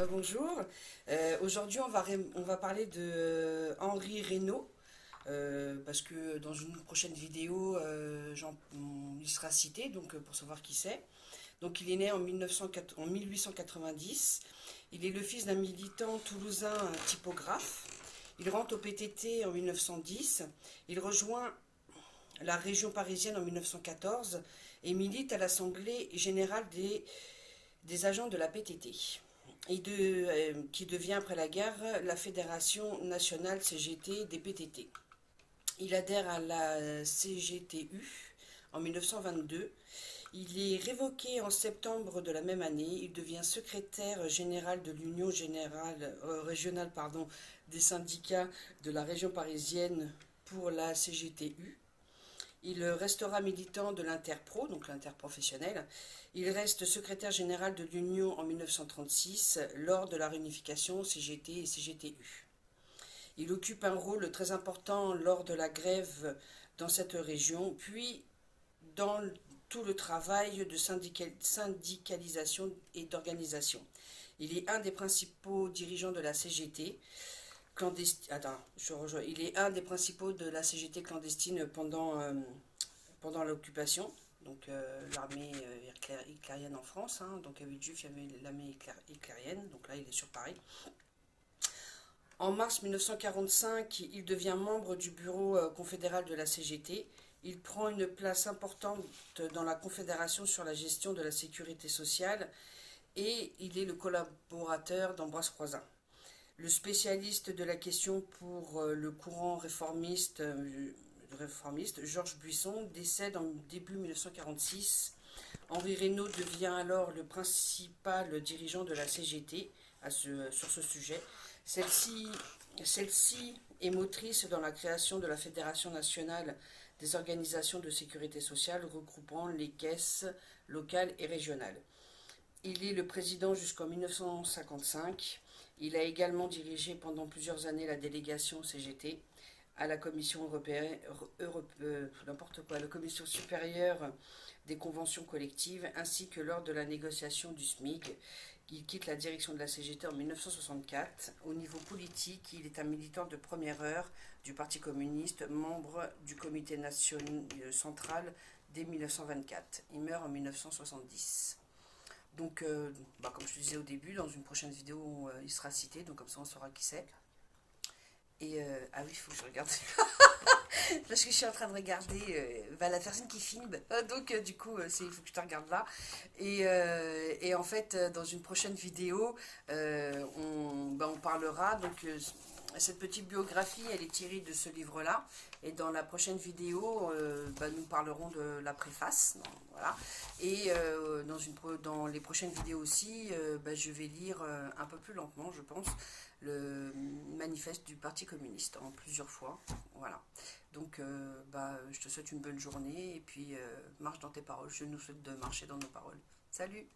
Bonjour. Aujourd'hui, on va parler de Henri Reynaud, parce que dans une prochaine vidéo, il sera cité, donc pour savoir qui c'est. Donc, il est né en 1890. Il est le fils d'un militant toulousain typographe. Il rentre au PTT en 1910. Il rejoint la région parisienne en 1914 et milite à l'Assemblée générale des agents de la PTT. Qui devient après la guerre la Fédération nationale CGT des PTT. Il adhère à la CGTU en 1922. Il est révoqué en septembre de la même année. Il devient secrétaire général de l'Union régionale des syndicats de la région parisienne pour la CGTU. Il restera militant de l'Interpro, donc l'interprofessionnel. Il reste secrétaire général de l'Union en 1936 lors de la réunification CGT et CGTU. Il occupe un rôle très important lors de la grève dans cette région, puis dans tout le travail de syndicalisation et d'organisation. Il est un des principaux dirigeants de la CGT il est un des principaux de la CGT clandestine pendant l'occupation, donc l'armée hitlérienne en France, donc à 8 juifs, il y avait l'armée hitlérienne, donc là il est sur Paris. En mars 1945, il devient membre du bureau confédéral de la CGT. Il prend une place importante dans la confédération sur la gestion de la sécurité sociale et il est le collaborateur d'Ambroise Croizat. Le spécialiste de la question pour le courant réformiste, Georges Buisson, décède en début 1946. Henri Reynaud devient alors le principal dirigeant de la CGT sur ce sujet. Celle-ci est motrice dans la création de la Fédération nationale des organisations de sécurité sociale regroupant les caisses locales et régionales. Il est le président jusqu'en 1955. Il a également dirigé pendant plusieurs années la délégation CGT à la Commission européenne, la Commission supérieure des conventions collectives, ainsi que lors de la négociation du SMIC. Il quitte la direction de la CGT en 1964. Au niveau politique, il est un militant de première heure du Parti communiste, membre du comité national central dès 1924. Il meurt en 1970. Donc, comme je te disais au début, dans une prochaine vidéo, il sera cité, donc comme ça on saura qui c'est. Et, ah oui, il faut que je regarde. Parce que je suis en train de regarder la personne qui filme. Donc, du coup, il faut que je te regarde là. Et en fait, dans une prochaine vidéo, on parlera. Donc, cette petite biographie, elle est tirée de ce livre-là. Et dans la prochaine vidéo, nous parlerons de la préface. Voilà. Et dans les prochaines vidéos aussi, je vais lire un peu plus lentement, je pense, le manifeste du Parti communiste en plusieurs fois. Voilà. Donc, je te souhaite une bonne journée et puis marche dans tes paroles. Je nous souhaite de marcher dans nos paroles. Salut!